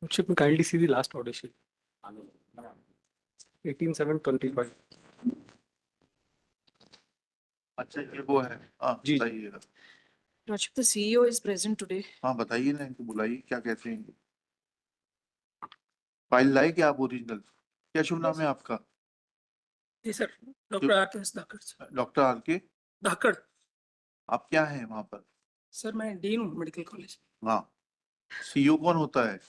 Would you kindly see the last audition? 18/7/25. अच्छा ये वो है। हाँ जी। बताइएगा। Rajip, the CEO is present today. हाँ बताइए ना, इनको बुलाइए, क्या कहते हैं। फाइल लाए क्या आप ओरिजिनल? क्या शुभ नाम है आपका? जी सर, डॉक्टर आर.के.एस. धाकड़ सर। डॉक्टर आर के धाकड़ आप क्या हैं वहाँ पर? सर, मैं डीन हूँ मेडिकल कॉलेज। हाँ, सीईओ कौन होता है?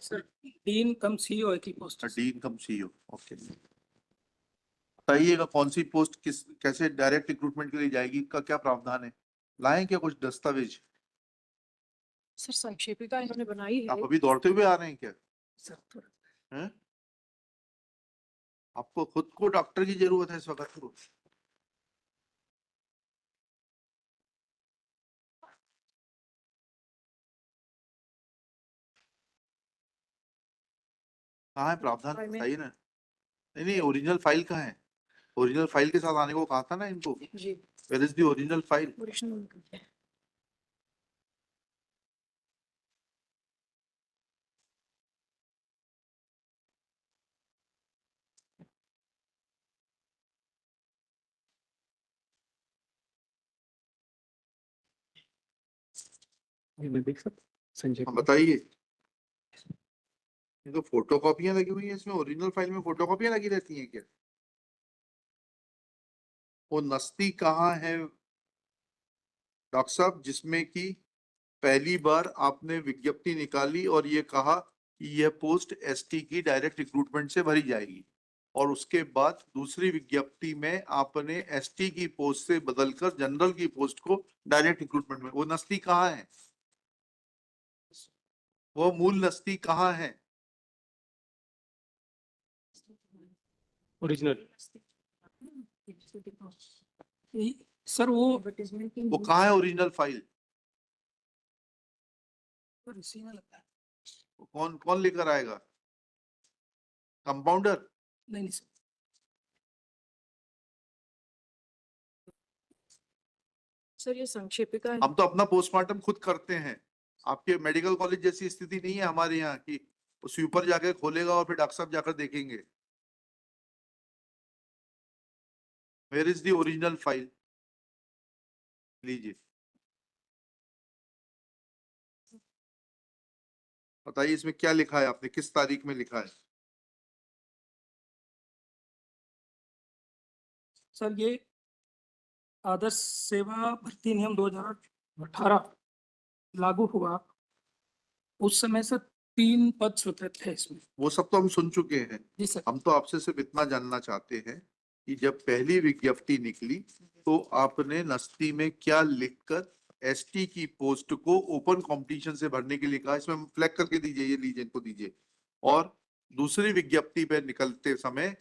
सर, डीन कम सीईओ की पोस्ट है। डीन कम सीईओ, ओके। बताइएगा कौन सी पोस्ट किस कैसे डायरेक्ट रिक्रूटमेंट के लिए जाएगी, का क्या प्रावधान है? लाएं क्या कुछ दस्तावेज? सर, संक्षेपिका इन्होंने बनाई है। आप अभी दौड़ते हुए आ रहे हैं क्या? सर थोड़ा हैं? आपको खुद को डॉक्टर की जरूरत है इस वक्त को? कहाँ है प्रावधान, फाइल में। बताइए ना। नहीं नहीं, ओरिजिनल फाइल कहाँ है? ओरिजिनल फाइल के साथ आने को कहा था ना इनको। जी, where is the original file? Original. मैं देख सकता संजय हाँ कुमार। बताइए। ये तो फोटो कॉपियां लगी हुई है इसमें, ओरिजिनल फाइल में फोटो कॉपियां लगी रहती हैं क्या? वो नस्ती कहाँ है डॉक्टर साहब, जिसमें कि पहली बार आपने विज्ञप्ति निकाली और ये कहा कि यह पोस्ट एसटी की डायरेक्ट रिक्रूटमेंट से भरी जाएगी, और उसके बाद दूसरी विज्ञप्ति में आपने एसटी की पोस्ट से बदलकर जनरल की पोस्ट को डायरेक्ट रिक्रूटमेंट में, वो नस्ती कहाँ है? वो मूल नस्ती कहाँ है? ओरिजिनल सर वो वो कहाँ है ओरिजिनल फाइल? इसी में लगता है। कौन कौन लेकर आएगा? कंपाउंडर? नहीं सर, सर ये संक्षेपिका है। हम तो अपना पोस्टमार्टम खुद करते हैं। आपके मेडिकल कॉलेज जैसी स्थिति नहीं है हमारे यहाँ की स्वीपर जाकर खोलेगा और फिर डॉक्टर साहब जाकर देखेंगे। Where is the original file? लीजिए, बताइए इसमें क्या लिखा है, आपने किस तारीख में लिखा है? सर ये आदर्श सेवा भर्ती नियम 2018 लागू हुआ, उस समय से 3 पद स्वीकृत थे इसमें। वो सब तो हम सुन चुके हैं। जी सर। हम तो आपसे सिर्फ इतना जानना चाहते हैं कि जब पहली विज्ञप्ति निकली तो आपने नस्ती में क्या लिखकर एसटी की पोस्ट को ओपन कंपटीशन से भरने के लिए कहा? इसमें फ्लैग करके दीजिए, ये लीजिए, इनको दीजिए। और दूसरी विज्ञप्ति पे निकलते समय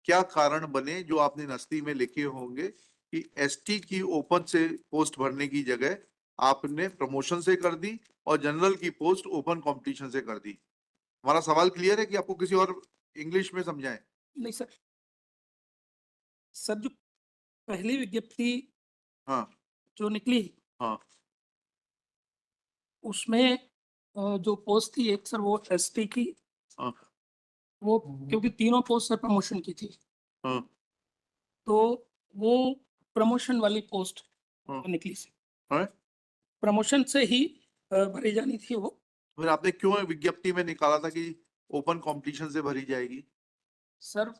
क्या कारण बने जो आपने नस्ती में लिखे होंगे कि एसटी की ओपन से पोस्ट भरने की जगह आपने प्रमोशन से कर दी और जनरल की पोस्ट ओपन कंपटीशन से कर दी? हमारा सवाल क्लियर है कि आपको किसी और इंग्लिश में समझाएं? नहीं सर, सर जो पहली विज्ञप्ति हाँ जो निकली हाँ उसमें जो पोस्ट थी एक सर वो एसटी की, हाँ वो क्योंकि तीनों पोस्ट सर प्रमोशन की थी, हाँ तो वो प्रमोशन वाली पोस्ट हाँ। निकली थी। हाँ? प्रमोशन से ही भरी जानी थी वो। फिर आपने क्यों विज्ञप्ति में निकाला था कि ओपन कंपटीशन से भरी जाएगी? सर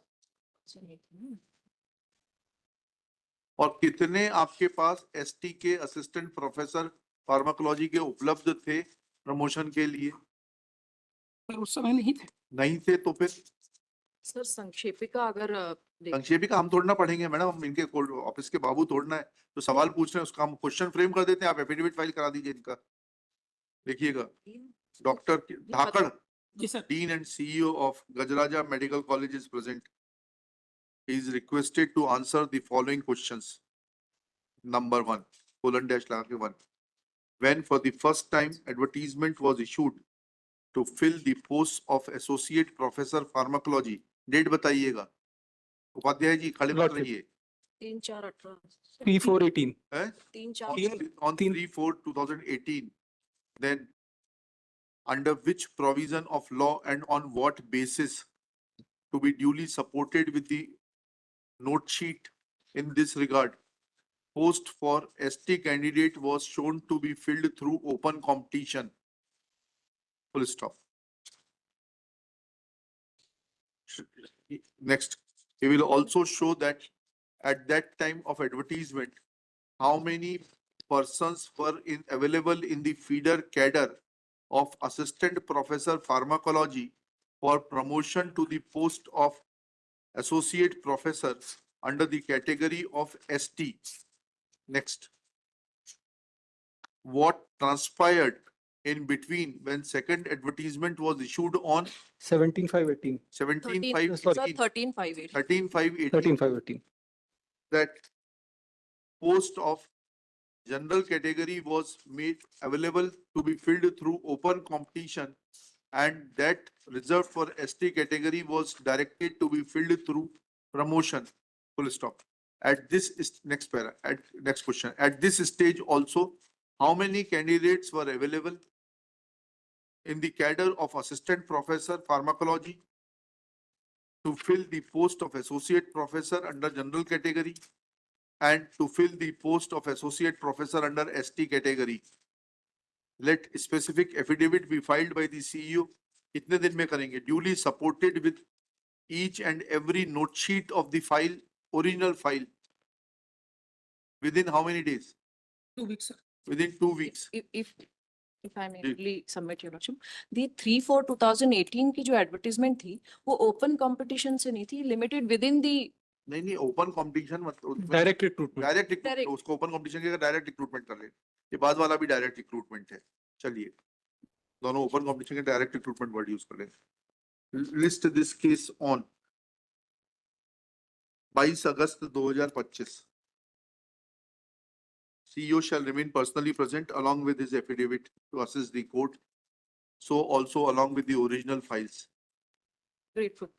और कितने आपके पास एसटी के असिस्टेंट प्रोफेसर फार्माकोलॉजी के उपलब्ध थे प्रमोशन के लिए? सर उस समय नहीं थे। नहीं थे तो फिर सर संक्षेपिका अगर संक्षेपिका हम थोड़ा ना पढ़ेंगे मैडम, हम इनके ऑफिस के बाबू थोड़ना है, तो सवाल पूछ रहे हैं उसका हम क्वेश्चन फ्रेम कर देते हैं। आप एफिडेविट फाइल करा दीजिए इनका। देखिएगा, doctor Dhakad, ji sir. Dean and CEO of Gajaraja Medical College is present. He is requested to answer the following questions. Number 1, colon dash लगा के 1. When for the first time advertisement was issued to fill the post of Associate Professor Pharmacology, date बताइएगा। उपाध्याय जी खड़े मत रहिए। 3/4/18 P418 हैं? 3/4 On 3/4/2018. Then under which provision of law and on what basis to be duly supported with the note sheet in this regard. Post for ST candidate was shown to be filled through open competition. Full stop. Next, he will also show that at that time of advertisement, how many persons were available in the feeder cadre of assistant professor pharmacology for promotion to the post of associate professor under the category of ST. Next. What transpired in between when second advertisement was issued on 17/5/18. 17/5/18, Sorry. 13/5/18. 13/5/18, 13/5/18. that post of general category was made available to be filled through open competition, and that reserved for ST category was directed to be filled through promotion. Full stop. At this is next para, next question. At this stage also, how many candidates were available in the cadre of assistant professor pharmacology to fill the post of associate professor under general category and to fill the post of associate professor under ST category? Let specific affidavit be filed by the CEO. कितने दिन में करेंगे? Duly supported with each and every note sheet of the file, original file. Within how many days? 2 weeks, sir. Within 2 weeks. If I may ji. really submit your lordship, the 3/4/2018 की जो advertisement थी, वो open competition से नहीं थी, limited within the नहीं open competition मतलब Direct recruitment. Direct Direct. उसको ओपन कंपटीशन के डायरेक्ट रिक्रूटमेंट कर ले। ये बाद वाला भी डायरेक्ट रिक्रूटमेंट है। चलिए दोनों ओपन कंपटीशन के डायरेक्ट रिक्रूटमेंट वर्ड यूज कर ले। List this case on 22 August 2025। CEO shall remain personally present along with his affidavit to assist the court. So also along with the original files. grateful.